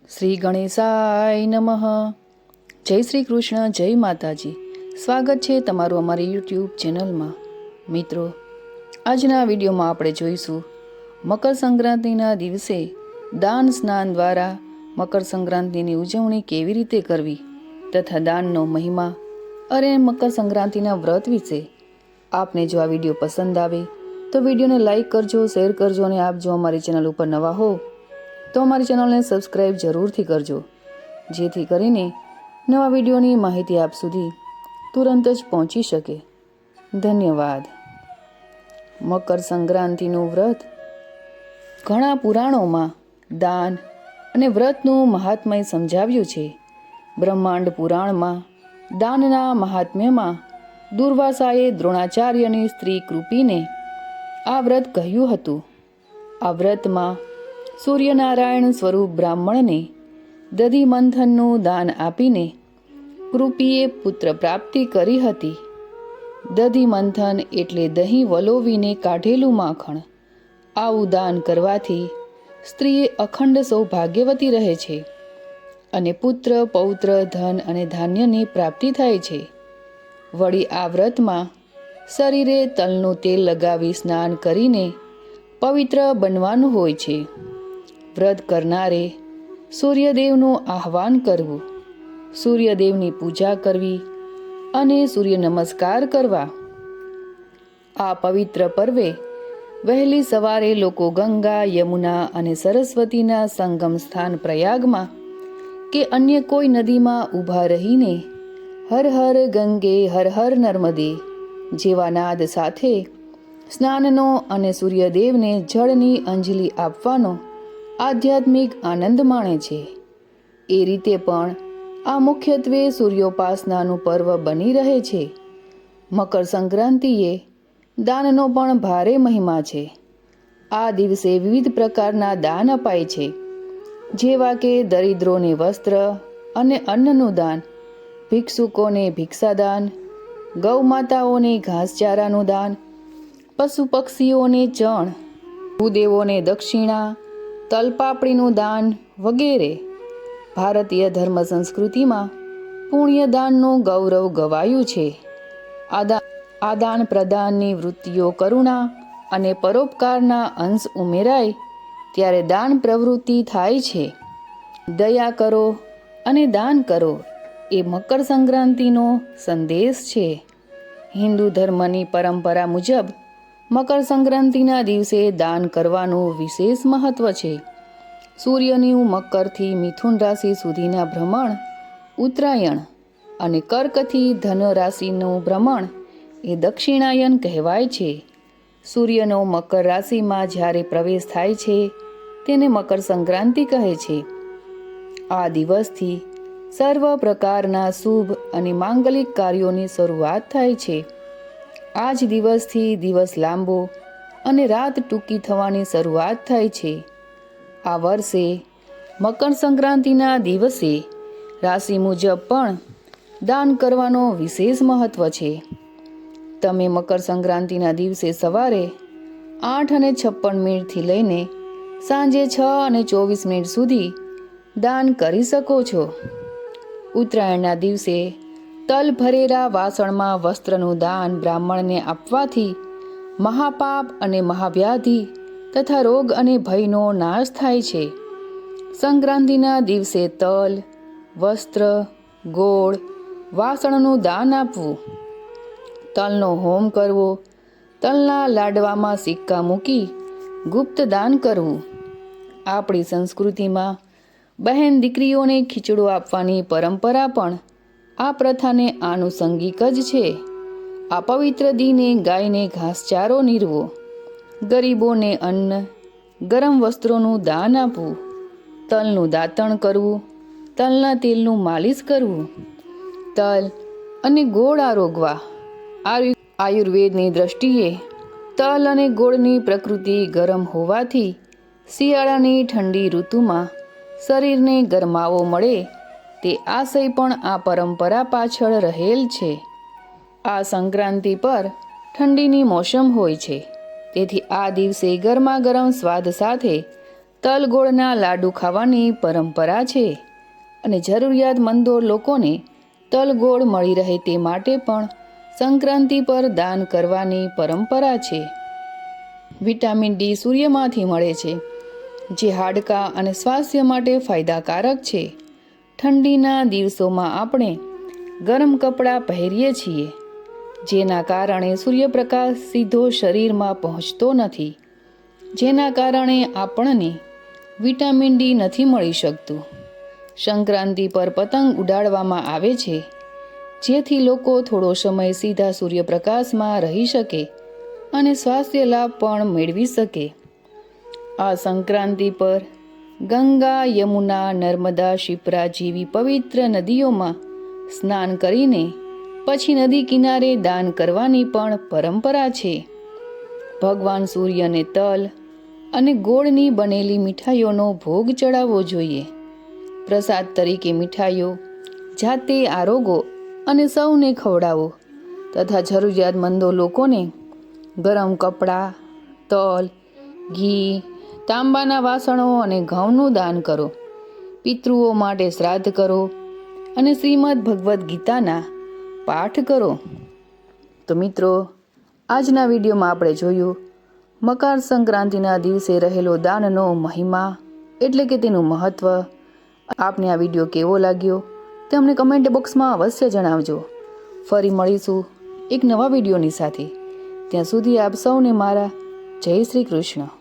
શ્રી ગણેશાય નમઃ. જય શ્રી કૃષ્ણ, જય માતાજી. સ્વાગત છે તમારું અમારી યુટ્યુબ ચેનલમાં. મિત્રો, આજના વિડીયોમાં આપણે જોઈશું મકર સંક્રાંતિના દિવસે દાન સ્નાન દ્વારા મકર સંક્રાંતિની ઉજવણી કેવી રીતે કરવી તથા દાનનો મહિમા અને મકર સંક્રાંતિના વ્રત વિશે. આપને જો આ વિડીયો પસંદ આવે તો વિડીયોને લાઈક કરજો, શેર કરજો અને આપ જો અમારી ચેનલ ઉપર નવા હો તો અમારી ચેનલને સબસ્ક્રાઈબ જરૂરથી કરજો, જેથી કરીને નવા વિડીયોની માહિતી આપ સુધી તુરંત જ પહોંચી શકે. ધન્યવાદ. મકર સંક્રાંતિનું વ્રત. ઘણા પુરાણોમાં દાન અને વ્રતનું મહાત્મય સમજાવ્યું છે. બ્રહ્માંડ પુરાણમાં દાનના મહાત્મ્યમાં દુર્વાસાએ દ્રોણાચાર્યની સ્ત્રી કૃપિને આ વ્રત કહ્યું હતું. આ વ્રતમાં સૂર્યનારાયણ સ્વરૂપ બ્રાહ્મણને દધી મંથનનું દાન આપીને કૃપિએ પુત્ર પ્રાપ્તિ કરી હતી. દધી મંથન એટલે દહીં વલોવીને કાઢેલું માખણ. આવું દાન કરવાથી સ્ત્રીએ અખંડ સૌભાગ્યવતી રહે છે અને પુત્ર, પૌત્ર, ધન અને ધાન્યની પ્રાપ્તિ થાય છે. વળી આ વ્રતમાં શરીરે તલનું તેલ લગાવી સ્નાન કરીને પવિત્ર બનવાનું હોય છે. વ્રત કરનારે સૂર્યદેવનું આહ્વાન કરવું, સૂર્યદેવની પૂજા કરવી અને સૂર્ય નમસ્કાર કરવા. આ પવિત્ર પર્વે વહેલી સવારે લોકો ગંગા, યમુના અને સરસ્વતીના સંગમ સ્થાન પ્રયાગમાં કે અન્ય કોઈ નદીમાં ઊભા રહીને હર હર ગંગે, હર હર નર્મદે જેવા નાદ સાથે સ્નાનનો અને સૂર્યદેવને જળની અંજલિ આપવાનો આધ્યાત્મિક આનંદ માણે છે. એ રીતે પણ આ મુખ્યત્વે સૂર્યોપાસનાનું પર્વ બની રહે છે. મકર સંક્રાંતિએ દાનનો પણ ભારે મહિમા છે. આ દિવસે વિવિધ પ્રકારના દાન અપાય છે, જેવા કે દરિદ્રોને વસ્ત્ર અને અન્નનું દાન, ભિક્ષુકોને ભિક્ષાદાન, ગૌમાતાઓને ઘાસચારાનું દાન, પશુ પક્ષીઓને ચણ, ભૂદેવોને દક્ષિણા, તલપાપડીનું દાન વગેરે. ભારતીય ધર્મ સંસ્કૃતિમાં પુણ્યદાનનું ગૌરવ ગવાયું છે. આદાન પ્રદાનની વૃત્તિઓ કરુણા અને પરોપકારના અંશ ઉમેરાય ત્યારે દાન પ્રવૃત્તિ થાય છે. દયા કરો અને દાન કરો એ મકર સંક્રાંતિનો સંદેશ છે. હિન્દુ ધર્મની પરંપરા મુજબ મકર સંક્રાંતિના દિવસે દાન કરવાનું વિશેષ મહત્વ છે. સૂર્યનું મકરથી મિથુન રાશિ સુધીના ભ્રમણ ઉત્તરાયણ અને કર્કથી ધન રાશિનું ભ્રમણ એ દક્ષિણાયન કહેવાય છે. સૂર્યનો મકર રાશિમાં જ્યારે પ્રવેશ થાય છે તેને મકર સંક્રાંતિ કહે છે. આ દિવસથી સર્વ પ્રકારના શુભ અને માંગલિક કાર્યોની શરૂઆત થાય છે. આ જ દિવસથી દિવસ લાંબો અને રાત ટૂંકી થવાની શરૂઆત થાય છે. આ વર્ષે મકર સંક્રાંતિના દિવસે રાશિ મુજબ પણ દાન કરવાનો વિશેષ મહત્વ છે. તમે મકર સંક્રાંતિના દિવસે સવારે 8:56 લઈને સાંજે 6:24 સુધી દાન કરી શકો છો. ઉત્તરાયણના દિવસે તલ ભરેલા વાસણમાં વસ્ત્રનું દાન બ્રાહ્મણને આપવાથી મહાપાપ અને મહાવ્યાધિ તથા રોગ અને ભયનો નાશ થાય છે. સંક્રાંતિના દિવસે તલ, વસ્ત્ર, ગોળ, વાસણનું દાન આપવું, તલનો હોમ કરવો, તલના લાડવામાં સિક્કા મૂકી ગુપ્ત દાન કરવું. આપણી સંસ્કૃતિમાં બહેન દીકરીઓને ખીચડો આપવાની પરંપરા પણ આ પ્રથાને આનુષંગિક જ છે. આ પવિત્ર દિને ગાયને ઘાસચારો નીરવો, ગરીબોને અન્ન, ગરમ વસ્ત્રોનું દાન આપવું, તલનું દાતણ કરવું, તલના તેલનું માલિશ કરવું, તલ અને ગોળ આરોગવા. આયુર્વેદની દ્રષ્ટિએ તલ અને ગોળની પ્રકૃતિ ગરમ હોવાથી શિયાળાની ઠંડી ઋતુમાં શરીરને ગરમાવો મળે તે આશય પણ આ પરંપરા પાછળ રહેલ છે. આ સંક્રાંતિ પર ઠંડીની મોસમ હોય છે, તેથી આ દિવસે ગરમા ગરમ સ્વાદ સાથે તલ ગોળના લાડુ ખાવાની પરંપરા છે અને જરૂરિયાતમંદો લોકોને તલ ગોળ મળી રહે તે માટે પણ સંક્રાંતિ પર દાન કરવાની પરંપરા છે. વિટામિન ડી સૂર્યમાંથી મળે છે, જે હાડકાં અને સ્વાસ્થ્ય માટે ફાયદાકારક છે. ઠંડીના દિવસોમાં આપણે ગરમ કપડાં પહેરીએ છીએ, જેના કારણે સૂર્યપ્રકાશ સીધો શરીરમાં પહોંચતો નથી, જેના કારણે આપણને વિટામિન ડી નથી મળી શકતું. સંક્રાંતિ પર પતંગ ઉડાડવામાં આવે છે, જેથી લોકો થોડો સમય સીધા સૂર્યપ્રકાશમાં રહી શકે અને સ્વાસ્થ્ય લાભ પણ મેળવી શકે. આ સંક્રાંતિ પર ગંગા, યમુના, નર્મદા, શિપ્રા જેવી પવિત્ર નદીઓમાં સ્નાન કરીને પછી નદી કિનારે દાન કરવાની પણ પરંપરા છે. ભગવાન સૂર્યને તલ અને ગોળની બનેલી મીઠાઈઓનો ભોગ ચડાવવો જોઈએ. પ્રસાદ તરીકે મીઠાઈઓ જાતે આરોગો અને સૌને ખવડાવો તથા જરૂરિયાતમંદો લોકોને ગરમ કપડાં, તલ, ઘી, તાંબાના વાસણો અને ઘઉંનું દાન કરો. પિતૃઓ માટે શ્રાદ્ધ કરો અને શ્રીમદ ભગવદ્ ગીતાના પાઠ કરો. તો મિત્રો, આજના વિડીયોમાં આપણે જોયું મકર સંક્રાંતિના દિવસે રહેલો દાનનો મહિમા એટલે કે તેનું મહત્ત્વ. આપને આ વિડીયો કેવો લાગ્યો તે અમને કમેન્ટ બોક્સમાં અવશ્ય જણાવજો. ફરી મળીશું એક નવા વિડીયોની સાથે. ત્યાં સુધી આપ સૌને મારા જય શ્રી કૃષ્ણ.